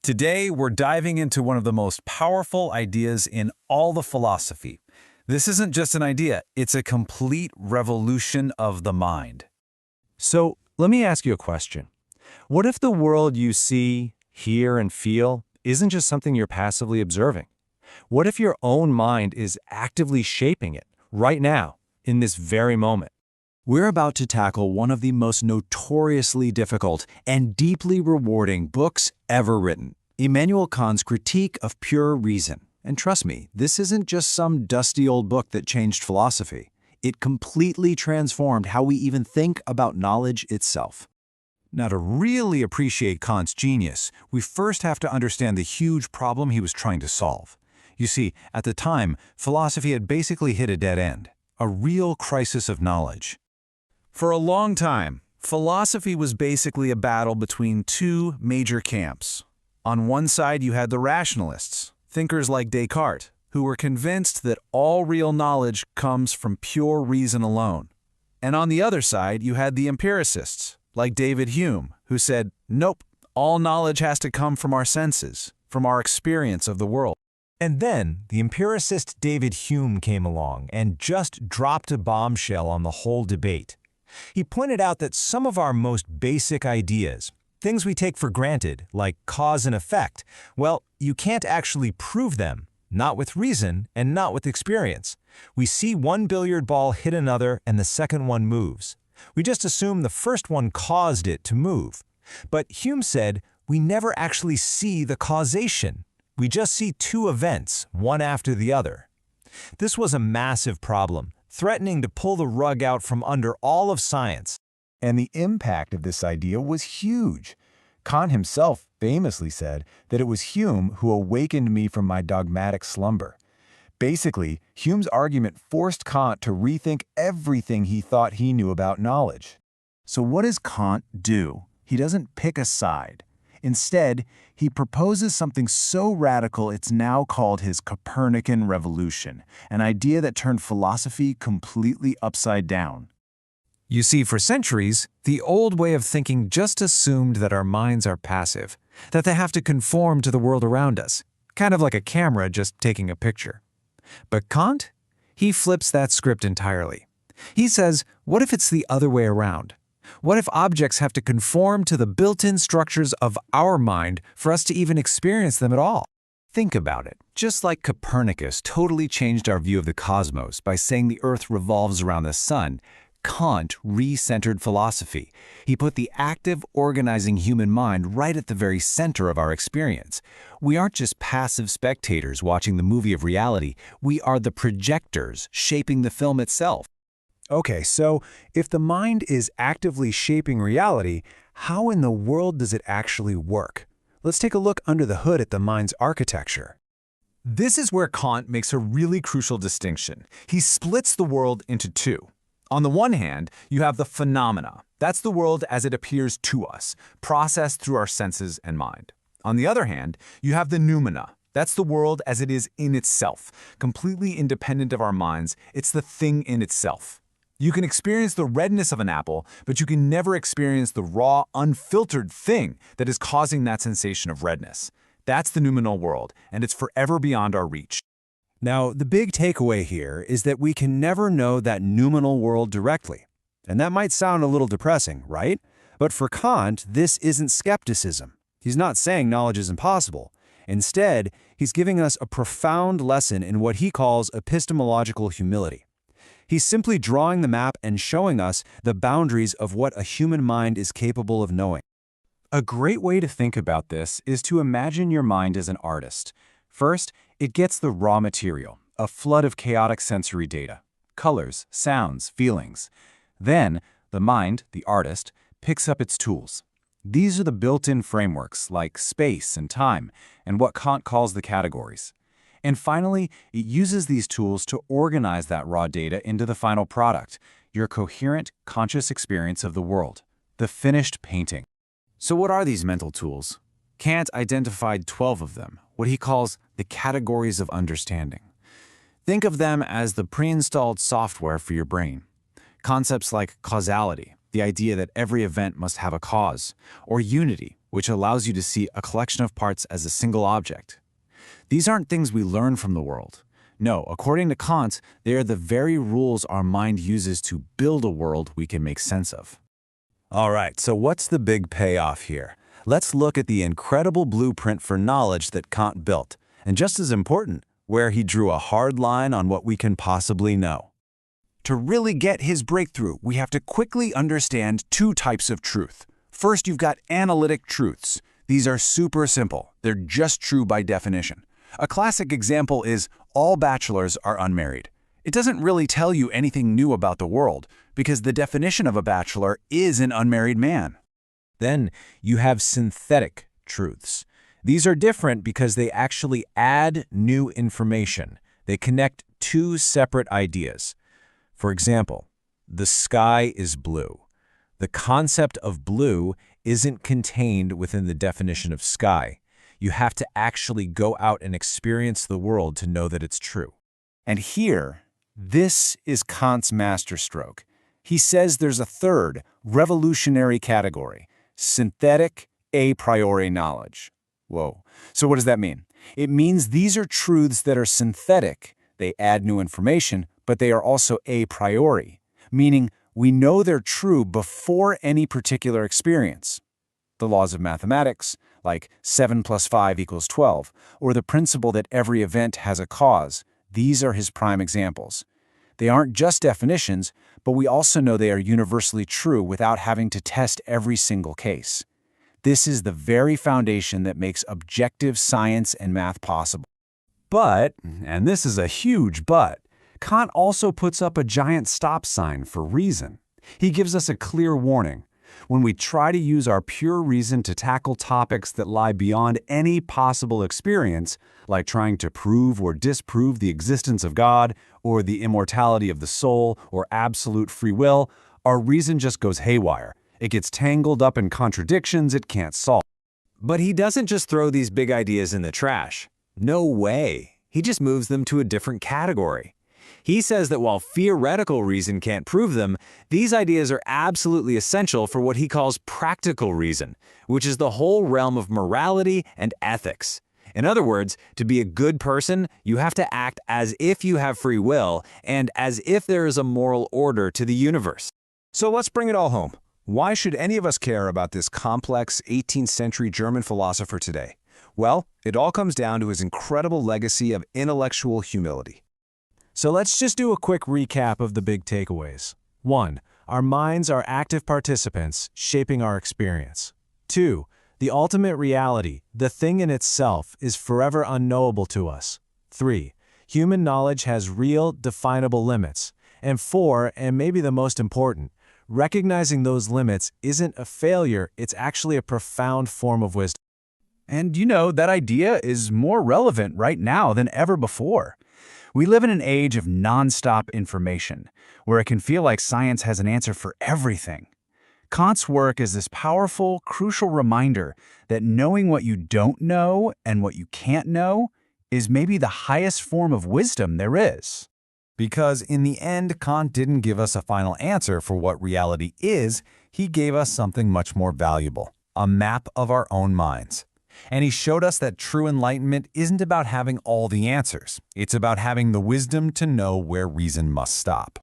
Today, we're diving into one of the most powerful ideas in all the philosophy. This isn't just an idea, it's a complete revolution of the mind. So, let me ask you a question. What if the world you see, hear, and feel isn't just something you're passively observing? What if your own mind is actively shaping it right now, in this very moment? We're about to tackle one of the most notoriously difficult and deeply rewarding books ever written, Immanuel Kant's Critique of Pure Reason. And trust me, this isn't just some dusty old book that changed philosophy. It completely transformed how we even think about knowledge itself. Now, to really appreciate Kant's genius, we first have to understand the huge problem he was trying to solve. You see, at the time, philosophy had basically hit a dead end, a real crisis of knowledge. For a long time, philosophy was basically a battle between two major camps. On one side, you had the rationalists, thinkers like Descartes, who were convinced that all real knowledge comes from pure reason alone. And on the other side, you had the empiricists, like David Hume, who said, nope, all knowledge has to come from our senses, from our experience of the world. And then, the empiricist David Hume came along and just dropped a bombshell on the whole debate. He pointed out that some of our most basic ideas, things we take for granted, like cause and effect, well, you can't actually prove them, not with reason and not with experience. We see one billiard ball hit another and the second one moves. We just assume the first one caused it to move. But Hume said we never actually see the causation. We just see two events, one after the other. This was a massive problem, threatening to pull the rug out from under all of science. And the impact of this idea was huge. Kant himself famously said that it was Hume who awakened me from my dogmatic slumber. Basically, Hume's argument forced Kant to rethink everything he thought he knew about knowledge. So what does Kant do? He doesn't pick a side. Instead, he proposes something so radical it's now called his Copernican Revolution, an idea that turned philosophy completely upside down. You see, for centuries, the old way of thinking just assumed that our minds are passive, that they have to conform to the world around us, kind of like a camera just taking a picture. But Kant? He flips that script entirely. He says, what if it's the other way around? What if objects have to conform to the built-in structures of our mind for us to even experience them at all? Think about it. Just like Copernicus totally changed our view of the cosmos by saying the Earth revolves around the sun, Kant re-centered philosophy. He put the active, organizing human mind right at the very center of our experience. We aren't just passive spectators watching the movie of reality. We are the projectors shaping the film itself. Okay, so if the mind is actively shaping reality, how in the world does it actually work? Let's take a look under the hood at the mind's architecture. This is where Kant makes a really crucial distinction. He splits the world into two. On the one hand, you have the phenomena. That's the world as it appears to us, processed through our senses and mind. On the other hand, you have the noumena. That's the world as it is in itself, completely independent of our minds. It's the thing in itself. You can experience the redness of an apple, but you can never experience the raw, unfiltered thing that is causing that sensation of redness. That's the noumenal world, and it's forever beyond our reach. Now, the big takeaway here is that we can never know that noumenal world directly. And that might sound a little depressing, right? But for Kant, this isn't skepticism. He's not saying knowledge is impossible. Instead, he's giving us a profound lesson in what he calls epistemological humility. He's simply drawing the map and showing us the boundaries of what a human mind is capable of knowing. A great way to think about this is to imagine your mind as an artist. First, it gets the raw material, a flood of chaotic sensory data, colors, sounds, feelings. Then, the mind, the artist, picks up its tools. These are the built-in frameworks like space and time, and what Kant calls the categories. And finally, it uses these tools to organize that raw data into the final product, your coherent, conscious experience of the world, the finished painting. So what are these mental tools? Kant identified 12 of them, what he calls the categories of understanding. Think of them as the pre-installed software for your brain. Concepts like causality, the idea that every event must have a cause, or unity, which allows you to see a collection of parts as a single object. These aren't things we learn from the world. No, according to Kant, they are the very rules our mind uses to build a world we can make sense of. All right, so what's the big payoff here? Let's look at the incredible blueprint for knowledge that Kant built, and just as important, where he drew a hard line on what we can possibly know. To really get his breakthrough, we have to quickly understand two types of truth. First, you've got analytic truths. These are super simple. They're just true by definition. A classic example is all bachelors are unmarried. It doesn't really tell you anything new about the world, because the definition of a bachelor is an unmarried man. Then you have synthetic truths. These are different because they actually add new information. They connect two separate ideas. For example, the sky is blue. The concept of blue isn't contained within the definition of sky. You have to actually go out and experience the world to know that it's true. And here, this is Kant's masterstroke. He says there's a third, revolutionary category, synthetic a priori knowledge. Whoa. So what does that mean? It means these are truths that are synthetic. They add new information, but they are also a priori, meaning we know they're true before any particular experience. The laws of mathematics, like 7 + 5 = 12, or the principle that every event has a cause, these are his prime examples. They aren't just definitions, but we also know they are universally true without having to test every single case. This is the very foundation that makes objective science and math possible. But, and this is a huge but, Kant also puts up a giant stop sign for reason. He gives us a clear warning. When we try to use our pure reason to tackle topics that lie beyond any possible experience, like trying to prove or disprove the existence of God, or the immortality of the soul, or absolute free will, our reason just goes haywire. It gets tangled up in contradictions it can't solve. But he doesn't just throw these big ideas in the trash. No way. He just moves them to a different category. He says that while theoretical reason can't prove them, these ideas are absolutely essential for what he calls practical reason, which is the whole realm of morality and ethics. In other words, to be a good person, you have to act as if you have free will and as if there is a moral order to the universe. So let's bring it all home. Why should any of us care about this complex 18th century German philosopher today? Well, it all comes down to his incredible legacy of intellectual humility. So let's just do a quick recap of the big takeaways. 1. Our minds are active participants shaping our experience. 2. The ultimate reality, the thing in itself, is forever unknowable to us. 3. Human knowledge has real, definable limits. And 4, and maybe the most important, recognizing those limits isn't a failure, it's actually a profound form of wisdom. And you know, that idea is more relevant right now than ever before. We live in an age of nonstop information, where it can feel like science has an answer for everything. Kant's work is this powerful, crucial reminder that knowing what you don't know and what you can't know is maybe the highest form of wisdom there is. Because in the end, Kant didn't give us a final answer for what reality is, he gave us something much more valuable, a map of our own minds. And he showed us that true enlightenment isn't about having all the answers. It's about having the wisdom to know where reason must stop.